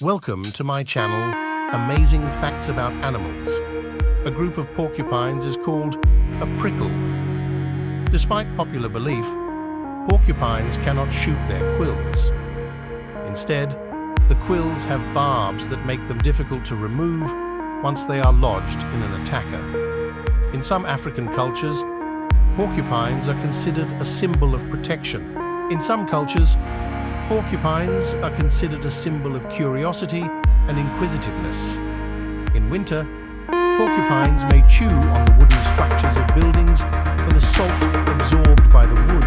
Welcome to my channel, Amazing Facts About Animals. A group of porcupines is called a prickle. Despite popular belief, porcupines cannot shoot their quills. Instead, the quills have barbs that make them difficult to remove once they are lodged in an attacker. In some African cultures, porcupines are considered a symbol of protection. In some cultures, porcupines are considered a symbol of curiosity and inquisitiveness. In winter, porcupines may chew on the wooden structures of buildings for the salt absorbed by the wood.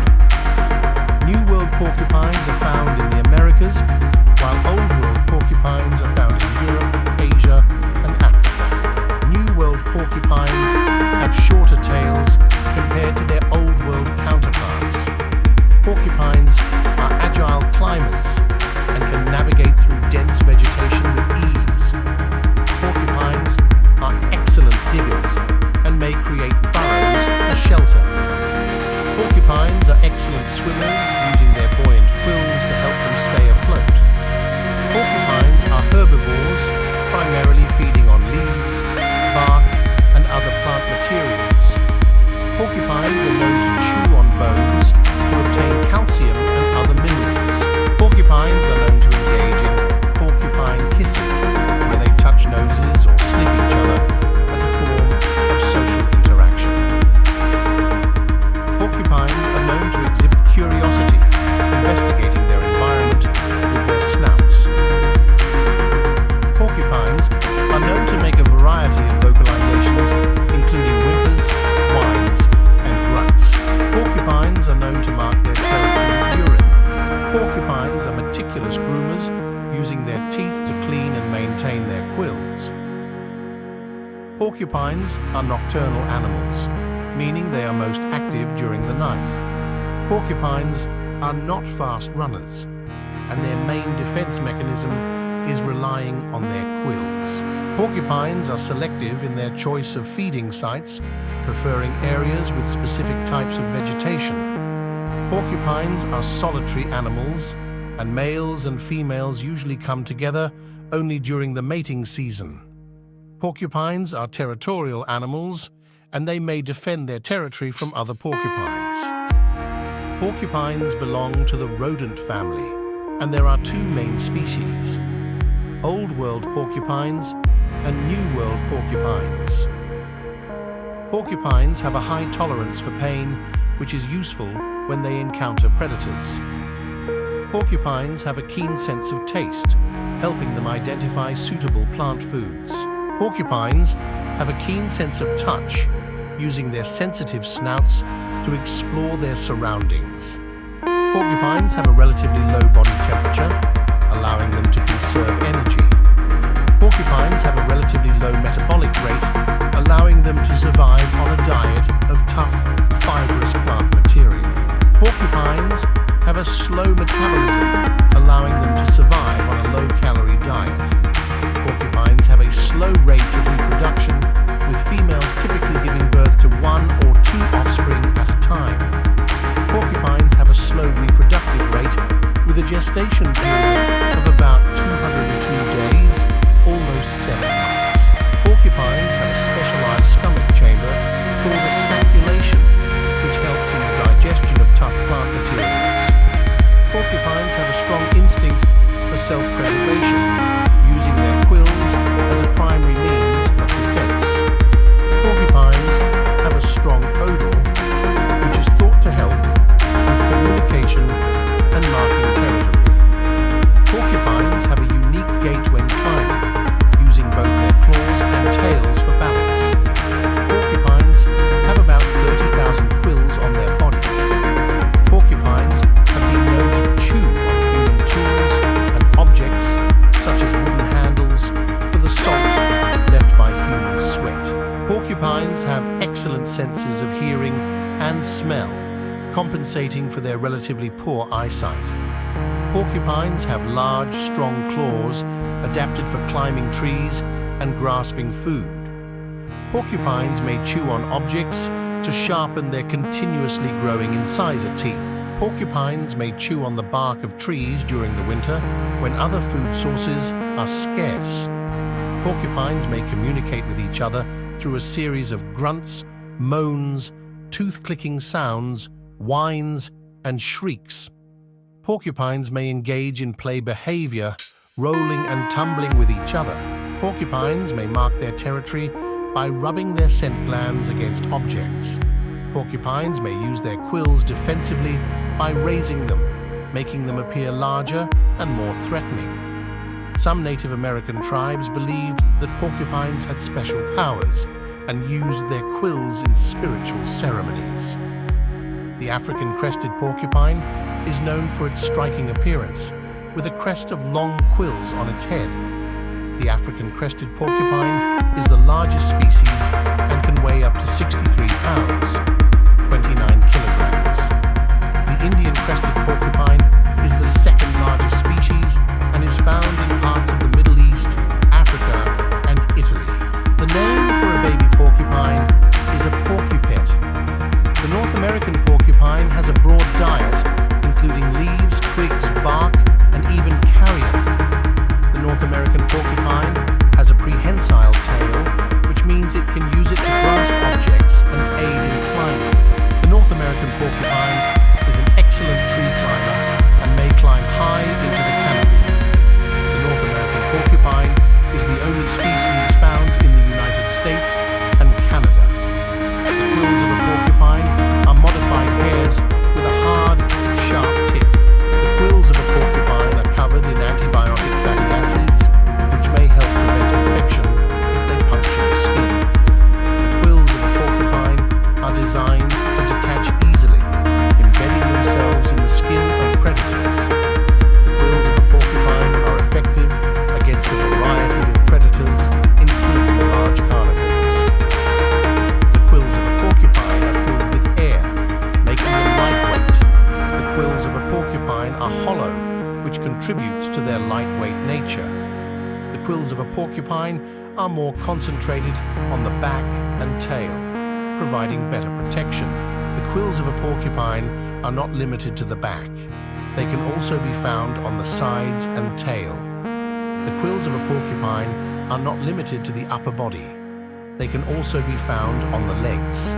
New World porcupines are found in the Americas, while Old World porcupines are found in Europe, Asia, and Africa. New World porcupines have shorter tails compared to their Old World counterparts. Porcupines are agile climbers and can navigate through dense vegetation with ease. Porcupines are excellent diggers and may create burrows as shelter. Porcupines are excellent swimmers, using their buoyant quills to help them stay afloat. Porcupines are herbivores, primarily feeding on leaves, bark, and other plant materials. Porcupines are known to chew on bones to obtain calcium and other minerals. Porcupines are known to engage in porcupine kissing, where they touch noses or sniff each other as a form of social interaction. Porcupines are known to exhibit curiosity, investigating their environment with their snouts. Porcupines are known to make a variety of vocalizations, including whimpers, whines, and grunts. Porcupines are known to mark their territory with urine. Porcupines are meticulous groomers, using their teeth to clean and maintain their quills. Porcupines are nocturnal animals, meaning they are most active during the night. Porcupines are not fast runners, and their main defense mechanism is relying on their quills. Porcupines are selective in their choice of feeding sites, preferring areas with specific types of vegetation. Porcupines are solitary animals, and males and females usually come together only during the mating season. Porcupines are territorial animals, and they may defend their territory from other porcupines. Porcupines belong to the rodent family, and there are two main species: Old World porcupines and New World porcupines. Porcupines have a high tolerance for pain, which is useful when they encounter predators. Porcupines have a keen sense of taste, helping them identify suitable plant foods. Porcupines have a keen sense of touch, using their sensitive snouts to explore their surroundings. Porcupines have a relatively low body temperature, allowing them to conserve energy. Porcupines have a relatively low metabolic rate, allowing them to survive on a diet of tough, fibrous plant material. Porcupines have a slow metabolism, allowing them to survive on a low-calorie diet. Porcupines have a slow rate of reproduction, with females typically giving birth to 1 or 2 offspring at a time. Porcupines have a slow reproductive rate, with a gestation period of about 202 days, almost 7 months. Porcupines have a specialized stomach chamber called a saculation, which helps in the digestion of tough plant materials. Porcupines have a strong instinct for self-preservation, using their quills as a primary means of defense. Porcupines have a strong odor, which is thought to help with communication and marking territory. Porcupines have a unique gait when climbing, using both their claws and tails for balance. Porcupines have about 30,000 quills on their bodies. Porcupines have been known to chew on human tools and objects, such as wooden handles, for the salt left by human sweat. Porcupines have excellent senses of hearing and smell, compensating for their relatively poor eyesight. Porcupines have large, strong claws adapted for climbing trees and grasping food. Porcupines may chew on objects to sharpen their continuously growing incisor teeth. Porcupines may chew on the bark of trees during the winter when other food sources are scarce. Porcupines may communicate with each other through a series of grunts, moans, tooth-clicking sounds, whines, and shrieks. Porcupines may engage in play behavior, rolling and tumbling with each other. Porcupines may mark their territory by rubbing their scent glands against objects. Porcupines may use their quills defensively by raising them, making them appear larger and more threatening. Some Native American tribes believed that porcupines had special powers and used their quills in spiritual ceremonies. The African crested porcupine is known for its striking appearance, with a crest of long quills on its head. The African crested porcupine is the largest species and can weigh up to 63 pounds, 29 kilograms. The Indian crested porcupine is the second largest species and is found in parts of the Middle East, Africa, and Italy. The name for a baby porcupine is a porcupet. The North American porcupine has a broad diet, including leaves, twigs, bark, and even carrion. The North American porcupine has a prehensile tail, which means it can use it to grasp objects and aid in climbing. The North American porcupine is an excellent tree climber and may climb high into the canopy. The North American porcupine is the only species found in the United States and Canada. The quills of a porcupine are modified hairs with a hard, sharp tip. The quills of a porcupine are covered in antibiotic fatty acids, which may help prevent infection if they puncture the skin. The quills of a porcupine are designed to detach easily, embedding themselves in the skin of predators. The quills of a porcupine are effective against a variety of predators, including large carnivores. The quills of a porcupine are filled with air, making them lightweight. The quills of a porcupine are hollow, which contributes to their lightweight nature. The quills of a porcupine are more concentrated on the back and tail, providing better protection. The quills of a porcupine are not limited to the back. They can also be found on the sides and tail. The quills of a porcupine are not limited to the upper body. They can also be found on the legs.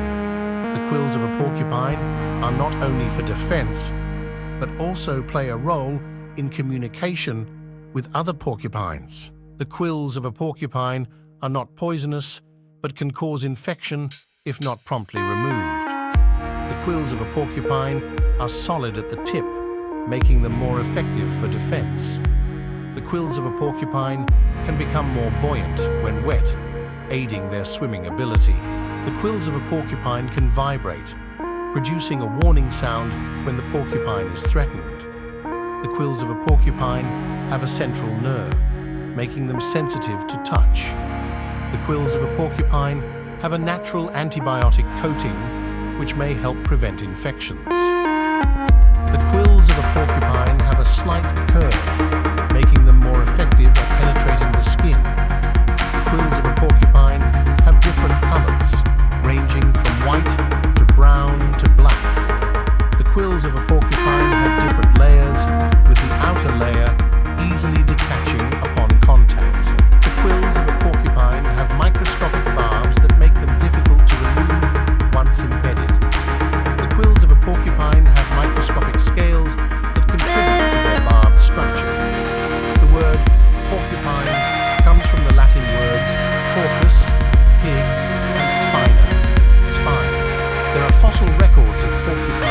The quills of a porcupine are not only for defense, but also play a role in communication with other porcupines. The quills of a porcupine are not poisonous, but can cause infection if not promptly removed. The quills of a porcupine are solid at the tip, making them more effective for defense. The quills of a porcupine can become more buoyant when wet, aiding their swimming ability. The quills of a porcupine can vibrate, producing a warning sound when the porcupine is threatened. The quills of a porcupine have a central nerve, making them sensitive to touch. The quills of a porcupine have a natural antibiotic coating, which may help prevent infections. The quills of a porcupine have a slight curve, making them more effective at penetrating the skin. The quills of a porcupine have different colors, ranging from white to brown to black. The quills of a porcupine have different layers, with the outer layer easily detaching upon contact. The quills of a porcupine have microscopic barbs that make them difficult to remove once embedded. The quills of a porcupine have microscopic scales that contribute to their barbed structure. The word porcupine comes from the Latin words porcus, pig, and spina, spine. There are fossil records of porcupine